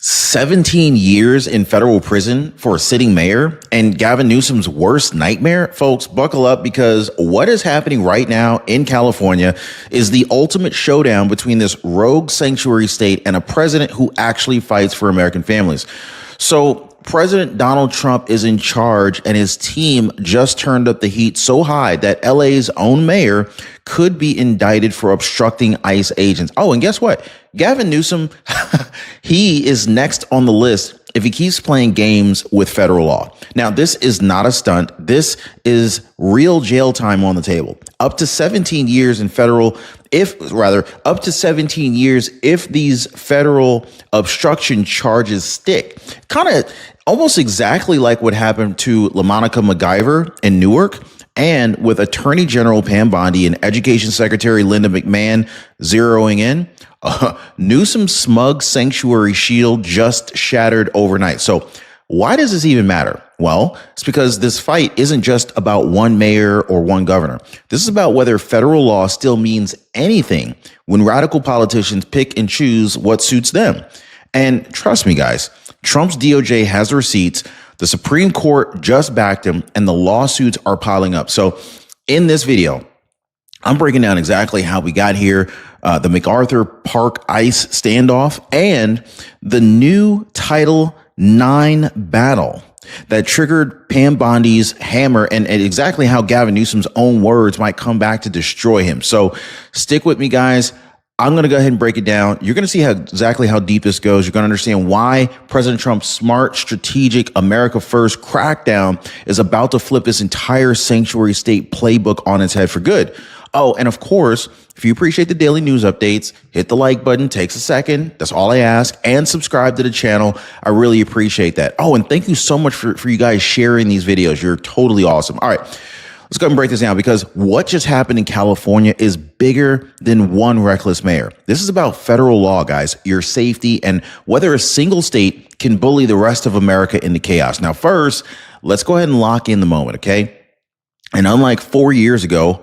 17 years in federal prison for a sitting mayor and Gavin Newsom's worst nightmare. Folks, buckle up, because what is happening right now in California is the ultimate showdown between this rogue sanctuary state and a president who actually fights for American families. So President Donald Trump is in charge, and his team just turned up the heat so high that LA's own mayor could be indicted for obstructing ICE agents. Oh, and guess what? Gavin Newsom, he is next on the list if he keeps playing games with federal law. Now, this is not a stunt. This is real jail time on the table. Up to 17 years in federal, up to 17 years if these federal obstruction charges stick. Kind of almost exactly like what happened to L Monica MacGyver in Newark, and with Attorney General Pam Bondi and Education Secretary Linda McMahon zeroing in. Newsom's smug sanctuary shield just shattered overnight. So why does this even matter? Well, it's because this fight isn't just about one mayor or one governor. This is about whether federal law still means anything when radical politicians pick and choose what suits them. And trust me, guys, Trump's DOJ has the receipts. The Supreme Court just backed him, and the lawsuits are piling up. So in this video, I'm breaking down exactly how we got here, the MacArthur Park ICE standoff, and the new Title IX battle that triggered Pam Bondi's hammer, and exactly how Gavin Newsom's own words might come back to destroy him. So stick with me, guys. I'm going to go ahead and break it down. You're going to see exactly how deep this goes. You're going to understand why President Trump's smart, strategic, America First crackdown is about to flip this entire sanctuary state playbook on its head for good. Oh, and of course, if you appreciate the daily news updates, hit the like button. Takes a second. That's all I ask. And subscribe to the channel. I really appreciate that. Oh, and thank you so much for you guys sharing these videos. You're totally awesome. All right. Let's go ahead and break this down, because what just happened in California is bigger than one reckless mayor. This is about federal law, guys, your safety, and whether a single state can bully the rest of America into chaos. Now, first, let's go ahead and lock in the moment, okay? And unlike 4 years ago,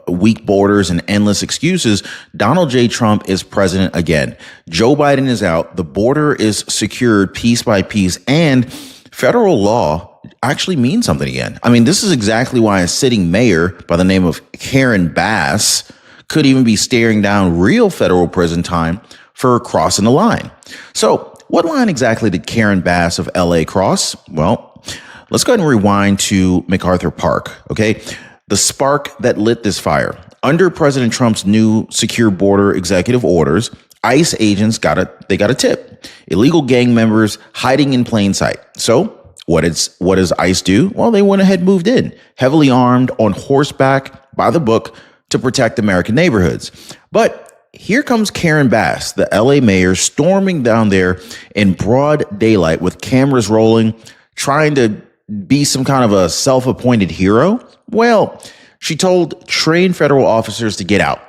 weak borders and endless excuses, Donald J. Trump is president again. Joe Biden is out. The border is secured piece by piece, and federal law actually means something again. I mean, this is exactly why a sitting mayor by the name of Karen Bass could even be staring down real federal prison time for crossing the line. So what line exactly did Karen Bass of LA cross? Well, let's go ahead and rewind to MacArthur Park, okay? The spark that lit this fire. Under President Trump's new secure border executive orders, ICE agents got a tip. Illegal gang members hiding in plain sight. So what does ICE do? Well, they went ahead and moved in, heavily armed, on horseback, by the book, to protect American neighborhoods. But here comes Karen Bass, the LA mayor, storming down there in broad daylight with cameras rolling, trying to be some kind of a self-appointed hero. Well, she told trained federal officers to get out,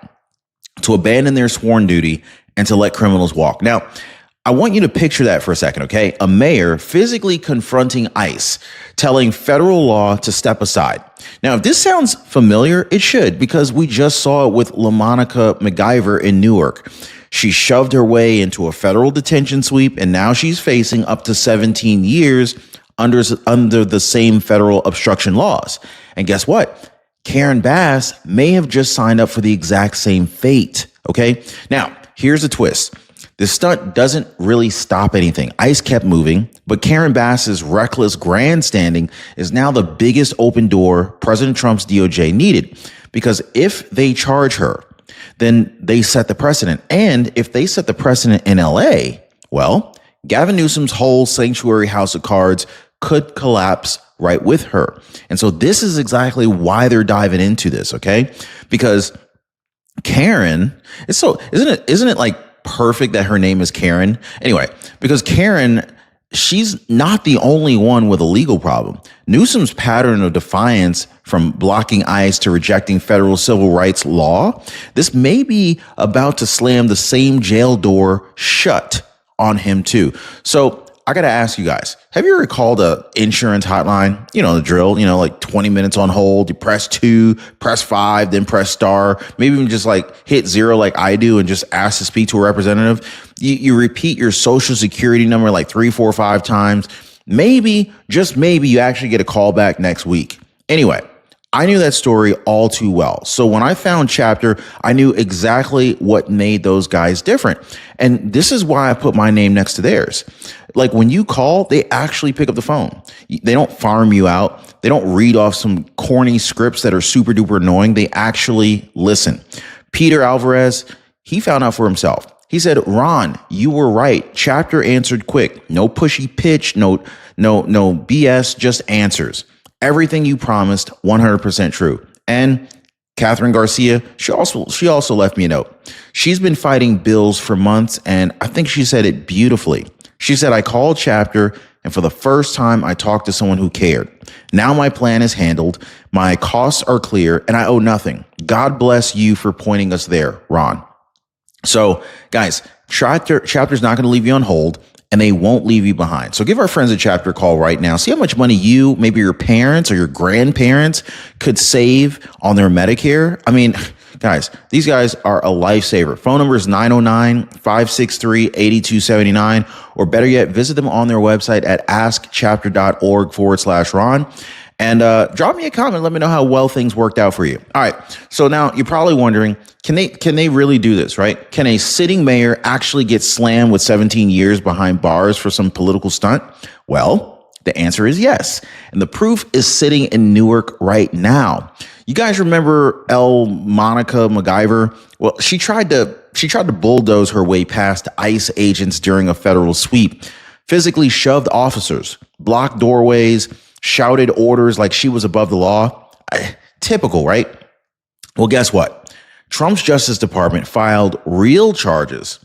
to abandon their sworn duty, and to let criminals walk. Now, I want you to picture that for a second, okay? A mayor physically confronting ICE, telling federal law to step aside. Now, if this sounds familiar, it should, because we just saw it with L Monica MacGyver in Newark. She shoved her way into a federal detention sweep, and now she's facing up to 17 years under the same federal obstruction laws. And guess what? Karen Bass may have just signed up for the exact same fate, okay? Now, here's the twist. This stunt doesn't really stop anything. ICE kept moving, but Karen Bass's reckless grandstanding is now the biggest open door President Trump's DOJ needed. Because if they charge her, then they set the precedent. And if they set the precedent in LA, well, Gavin Newsom's whole sanctuary house of cards could collapse right with her. And so this is exactly why they're diving into this, okay? Because Karen, isn't it like perfect that her name is Karen? Anyway, because Karen, she's not the only one with a legal problem. Newsom's pattern of defiance, from blocking ICE to rejecting federal civil rights law, this may be about to slam the same jail door shut on him too. So I got to ask you guys, have you ever called a insurance hotline? You know, the drill, like 20 minutes on hold, you press 2, press 5, then press star, maybe even just like hit 0 like I do and just ask to speak to a representative. You repeat your social security number like 3, 4, 5 times. Maybe, just maybe, you actually get a call back next week. Anyway, I knew that story all too well. So when I found Chapter, I knew exactly what made those guys different. And this is why I put my name next to theirs. Like when you call, they actually pick up the phone. They don't farm you out. They don't read off some corny scripts that are super duper annoying. They actually listen. Peter Alvarez, he found out for himself. He said, Ron, you were right. Chapter answered quick. No pushy pitch, no BS, just answers. Everything you promised, 100% true. And Catherine Garcia, she also left me a note. She's been fighting bills for months, and I think she said it beautifully. She said, I called Chapter, and for the first time, I talked to someone who cared. Now my plan is handled, my costs are clear, and I owe nothing. God bless you for pointing us there, Ron. So, guys, Chapter's not going to leave you on hold, and they won't leave you behind. So give our friends at Chapter a call right now. See how much money you, maybe your parents or your grandparents could save on their Medicare. I mean, guys, these guys are a lifesaver. Phone number is 909-563-8279, or better yet, visit them on their website at askchapter.org/Ron. And drop me a comment. Let me know how well things worked out for you. All right. So now you're probably wondering, can they really do this, right? Can a sitting mayor actually get slammed with 17 years behind bars for some political stunt? Well, the answer is yes. And the proof is sitting in Newark right now. You guys remember L Monica MacGyver? Well, she tried to bulldoze her way past ICE agents during a federal sweep, physically shoved officers, blocked doorways, shouted orders like she was above the law. Typical, right? Well, guess what? Trump's Justice Department filed real charges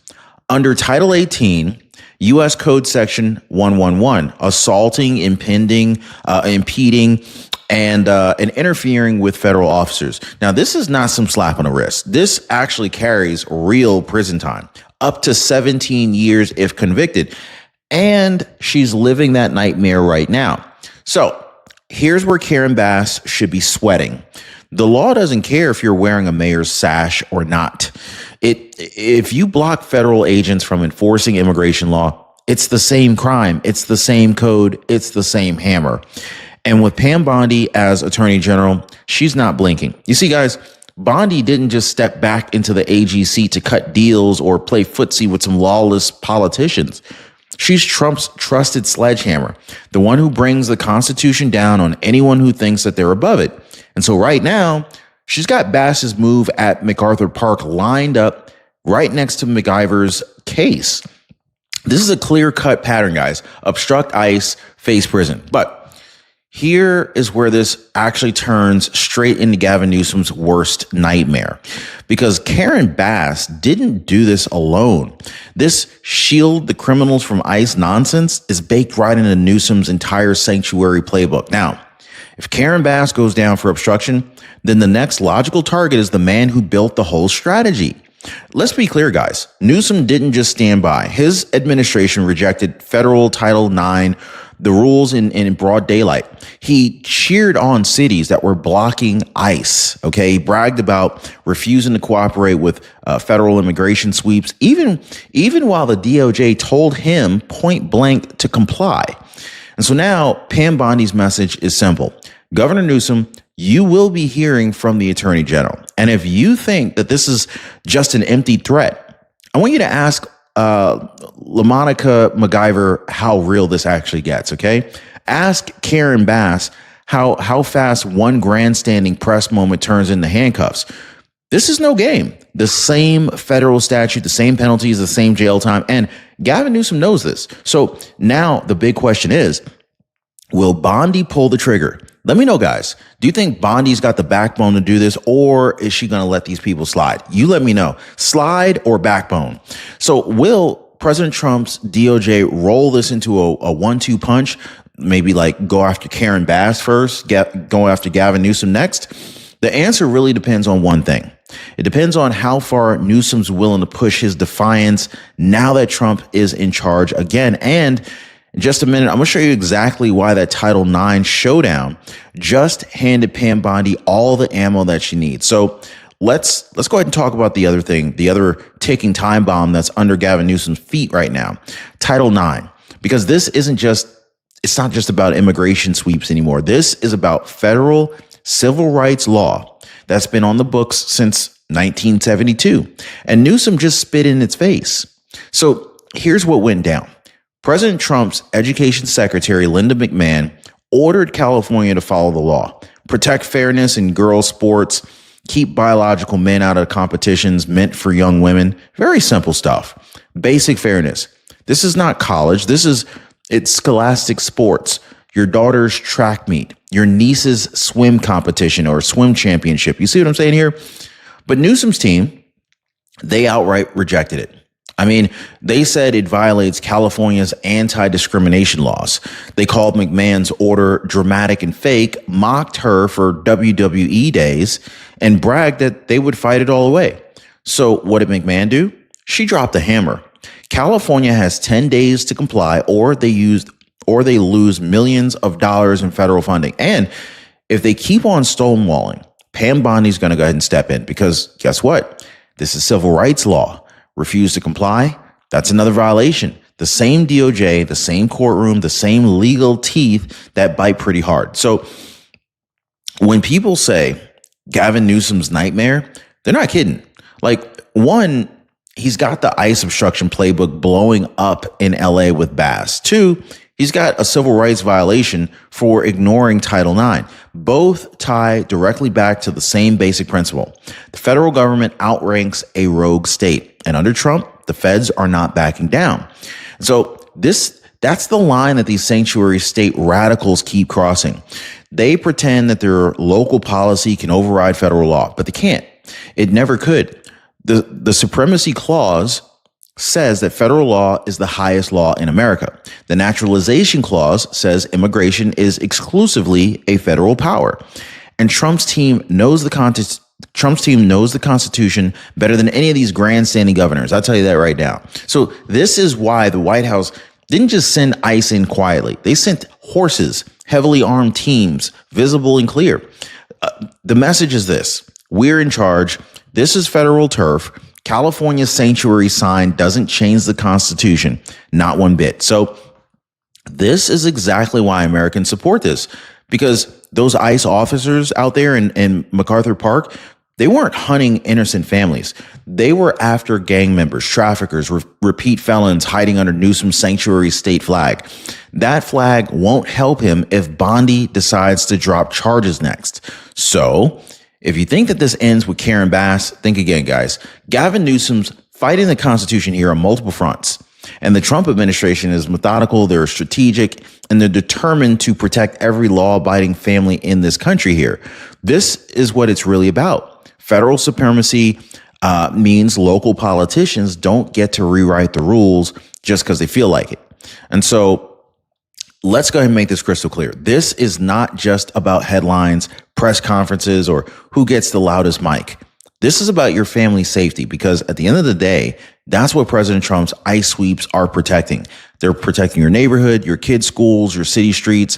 under Title 18, U.S. Code Section 111, assaulting, impeding, and interfering with federal officers. Now, this is not some slap on the wrist. This actually carries real prison time, up to 17 years if convicted. And she's living that nightmare right now. So here's where Karen Bass should be sweating. The law doesn't care if you're wearing a mayor's sash or not. If you block federal agents from enforcing immigration law, it's the same crime. It's the same code. It's the same hammer. And with Pam Bondi as Attorney General, she's not blinking. You see, guys, Bondi didn't just step back into the AG seat to cut deals or play footsie with some lawless politicians. She's Trump's trusted sledgehammer, the one who brings the Constitution down on anyone who thinks that they're above it. And so right now, she's got Bass's move at MacArthur Park lined up right next to MacGyver's case. This is a clear-cut pattern, guys. Obstruct ICE, face prison. But here is where this actually turns straight into Gavin Newsom's worst nightmare, because Karen Bass didn't do this alone. This shield the criminals from ICE nonsense is baked right into Newsom's entire sanctuary playbook. Now, if Karen Bass goes down for obstruction, then the next logical target is the man who built the whole strategy. Let's be clear, guys. Newsom didn't just stand by. His administration rejected federal Title IX, the rules in broad daylight. He cheered on cities that were blocking ICE. Okay, he bragged about refusing to cooperate with federal immigration sweeps, even while the DOJ told him point blank to comply. And so now Pam Bondi's message is simple. Governor Newsom, you will be hearing from the Attorney General. And if you think that this is just an empty threat, I want you to ask L Monica MacGyver how real this actually gets, okay? Ask Karen Bass how fast one grandstanding press moment turns into handcuffs. This is no game. The same federal statute, the same penalties, the same jail time, and Gavin Newsom knows this. So now the big question is, will Bondi pull the trigger? Let me know, guys. Do you think Bondi's got the backbone to do this, or is she going to let these people slide? You let me know. Slide or backbone? So will President Trump's DOJ roll this into a 1-2 punch? Maybe like go after Karen Bass first, go after Gavin Newsom next? The answer really depends on one thing. It depends on how far Newsom's willing to push his defiance now that Trump is in charge again. And In just a minute, I'm going to show you exactly why that Title IX showdown just handed Pam Bondi all the ammo that she needs. So let's go ahead and talk about the other thing, the other ticking time bomb that's under Gavin Newsom's feet right now, Title IX, because it's not just about immigration sweeps anymore. This is about federal civil rights law that's been on the books since 1972. And Newsom just spit in its face. So here's what went down. President Trump's education secretary, Linda McMahon, ordered California to follow the law, protect fairness in girls' sports, keep biological men out of competitions meant for young women. Very simple stuff. Basic fairness. This is not college. It's scholastic sports. Your daughter's track meet, your niece's swim competition or swim championship. You see what I'm saying here? But Newsom's team, they outright rejected it. I mean, they said it violates California's anti-discrimination laws. They called McMahon's order dramatic and fake, mocked her for WWE days, and bragged that they would fight it all away. So what did McMahon do? She dropped the hammer. California has 10 days to comply, or they lose millions of dollars in federal funding. And if they keep on stonewalling, Pam Bondi's going to go ahead and step in, because guess what? This is civil rights law. Refuse to comply, that's another violation. The same DOJ, the same courtroom, the same legal teeth that bite pretty hard. So when people say Gavin Newsom's nightmare, they're not kidding. Like, one, he's got the ICE obstruction playbook blowing up in LA with Bass. Two, he's got a civil rights violation for ignoring Title IX. Both tie directly back to the same basic principle. The federal government outranks a rogue state. And under Trump, the feds are not backing down. So that's the line that these sanctuary state radicals keep crossing. They pretend that their local policy can override federal law, but they can't. It never could. The Supremacy Clause says that federal law is the highest law in America. The Naturalization Clause says immigration is exclusively a federal power. And Trump's team knows the Constitution better than any of these grandstanding governors. I'll tell you that right now. So this is why the White House didn't just send ICE in quietly. They sent horses, heavily armed teams, visible and clear. The message is this: we're in charge. This is federal turf. California's sanctuary sign doesn't change the Constitution, not one bit. So this is exactly why Americans support this, because those ICE officers out there in MacArthur Park, they weren't hunting innocent families. They were after gang members, traffickers, repeat felons hiding under Newsom's sanctuary state flag. That flag won't help him if Bondi decides to drop charges next. So if you think that this ends with Karen Bass, think again, guys. Gavin Newsom's fighting the Constitution here on multiple fronts. And the Trump administration is methodical, they're strategic, and they're determined to protect every law-abiding family in this country here. This is what it's really about. Federal supremacy means local politicians don't get to rewrite the rules just because they feel like it. And so let's go ahead and make this crystal clear. This is not just about headlines, press conferences, or who gets the loudest mic. This is about your family's safety, because at the end of the day, that's what President Trump's ICE sweeps are protecting. They're protecting your neighborhood, your kids' schools, your city streets.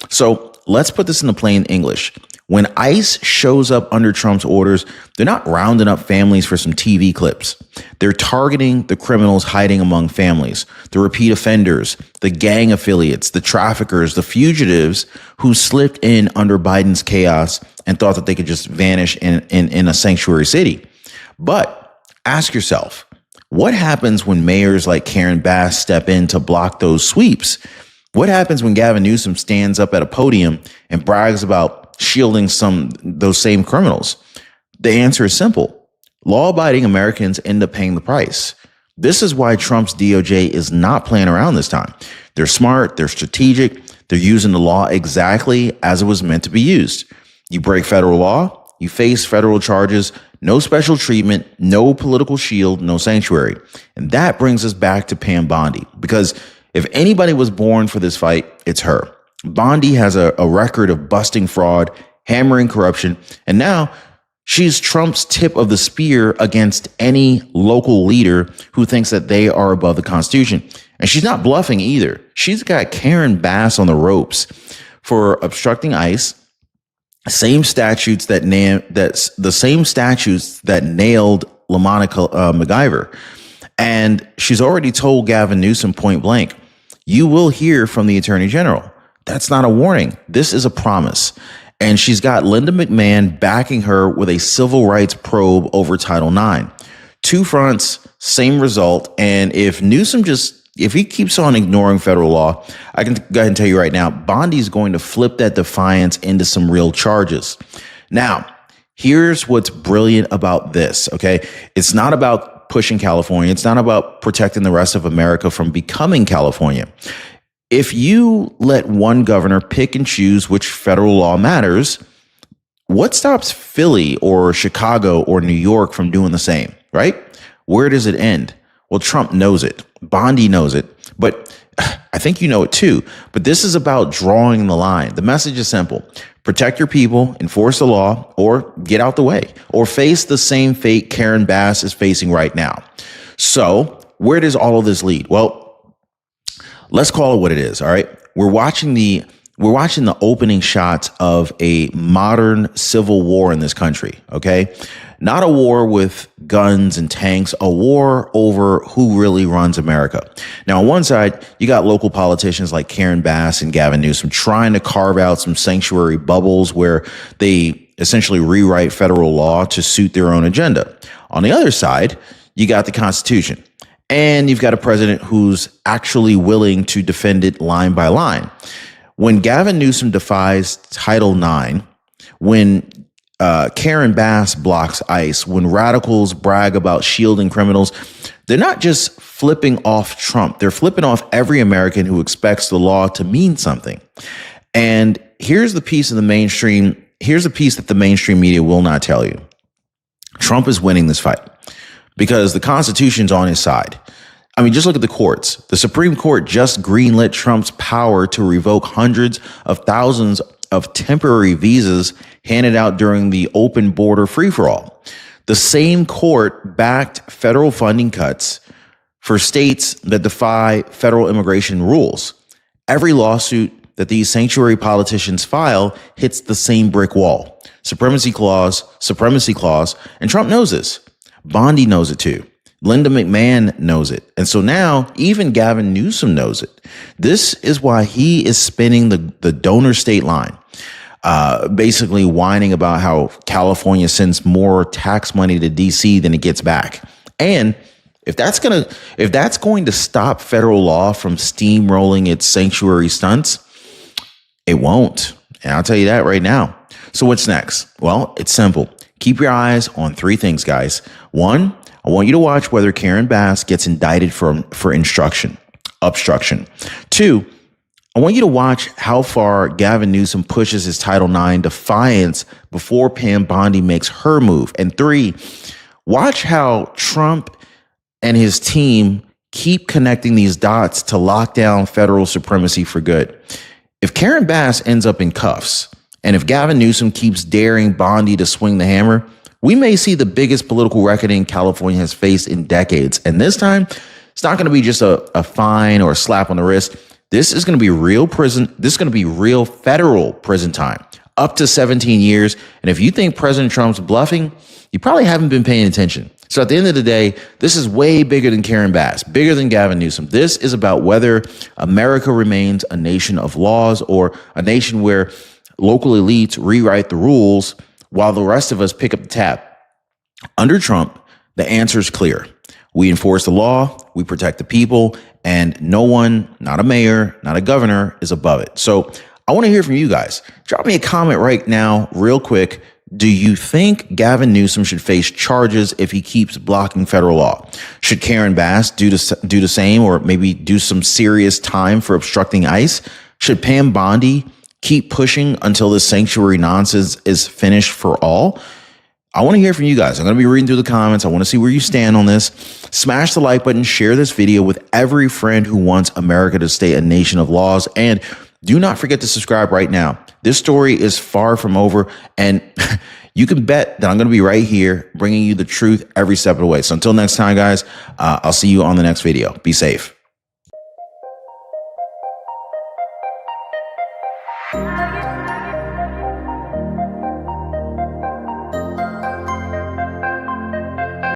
So let's put this into plain English. When ICE shows up under Trump's orders, they're not rounding up families for some TV clips. They're targeting the criminals hiding among families, the repeat offenders, the gang affiliates, the traffickers, the fugitives who slipped in under Biden's chaos and thought that they could just vanish in a sanctuary city. But ask yourself, what happens when mayors like Karen Bass step in to block those sweeps? What happens when Gavin Newsom stands up at a podium and brags about shielding those same criminals? The answer is simple. Law-abiding Americans end up paying the price. This is why Trump's DOJ is not playing around this time. They're smart, they're strategic, they're using the law exactly as it was meant to be used. You break federal law, you face federal charges, no special treatment, no political shield, no sanctuary. And that brings us back to Pam Bondi, because if anybody was born for this fight, it's her. Bondi has a record of busting fraud, hammering corruption, and now She's Trump's tip of the spear against any local leader who thinks that they are above the Constitution. And she's not bluffing either. She's got Karen Bass on the ropes for obstructing ICE. Same statutes that nailed L Monica MacGyver. And she's already told Gavin Newsom point blank, you will hear from the Attorney General. That's not a warning. This is a promise. And she's got Linda McMahon backing her with a civil rights probe over Title IX. Two fronts, same result. And if Newsom if he keeps on ignoring federal law, I can go ahead and tell you right now, Bondi's going to flip that defiance into some real charges. Now, here's what's brilliant about this, okay? It's not about pushing California. It's not about protecting the rest of America from becoming California. If you let one governor pick and choose which federal law matters, what stops Philly or Chicago or New York from doing the same, right? Where does it end? Well, Trump knows it. Bondi knows it. But I think you know it too. But this is about drawing the line. The message is simple. Protect your people, enforce the law, or get out the way, or face the same fate Karen Bass is facing right now. So where does all of this lead? Well, let's call it what it is. All right. We're watching the opening shots of a modern civil war in this country. Okay. Not a war with guns and tanks, a war over who really runs America. Now, on one side, you got local politicians like Karen Bass and Gavin Newsom trying to carve out some sanctuary bubbles where they essentially rewrite federal law to suit their own agenda. On the other side, you got the Constitution, and you've got a president who's actually willing to defend it line by line. When Gavin Newsom defies Title IX, when Karen Bass blocks ICE, when radicals brag about shielding criminals, they're not just flipping off Trump. They're flipping off every American who expects the law to mean something. And here's the piece that the mainstream media will not tell you. Trump is winning this fight because the Constitution's on his side. I mean, just look at the courts. The Supreme Court just greenlit Trump's power to revoke hundreds of thousands of temporary visas handed out during the open border free-for-all. The same court backed federal funding cuts for states that defy federal immigration rules. Every lawsuit that these sanctuary politicians file hits the same brick wall. Supremacy Clause, and Trump knows this. Bondi knows it too. Linda McMahon knows it. And so now even Gavin Newsom knows it. This is why he is spinning the donor state line, basically whining about how California sends more tax money to DC than it gets back. And if that's going to stop federal law from steamrolling its sanctuary stunts, it won't. And I'll tell you that right now. So what's next? Well, it's simple. Keep your eyes on three things, guys. One, I want you to watch whether Karen Bass gets indicted for obstruction. Two, I want you to watch how far Gavin Newsom pushes his Title IX defiance before Pam Bondi makes her move. And three, watch how Trump and his team keep connecting these dots to lock down federal supremacy for good. If Karen Bass ends up in cuffs, and if Gavin Newsom keeps daring Bondi to swing the hammer, we may see the biggest political reckoning California has faced in decades. And this time, it's not going to be just a fine or a slap on the wrist. This is going to be real prison. This is going to be real federal prison time, up to 17 years. And if you think President Trump's bluffing, you probably haven't been paying attention. So at the end of the day, this is way bigger than Karen Bass, bigger than Gavin Newsom. This is about whether America remains a nation of laws or a nation where local elites rewrite the rules while the rest of us pick up the tab. Under Trump, the answer is clear. We enforce the law, we protect the people, and no one, not a mayor, not a governor, is above it. So I want to hear from you guys. Drop me a comment right now, real quick. Do you think Gavin Newsom should face charges if he keeps blocking federal law? Should Karen Bass do the same, or maybe do some serious time for obstructing ICE? Should Pam Bondi keep pushing until this sanctuary nonsense is finished for all? I want to hear from you guys. I'm going to be reading through the comments. I want to see where you stand on this. Smash the like button, share this video with every friend who wants America to stay a nation of laws, and Do not forget to subscribe right now. This story is far from over, and you can bet that I'm going to be right here bringing you the truth every step of the way. So until next time, guys, I'll see you on the next video. Be safe.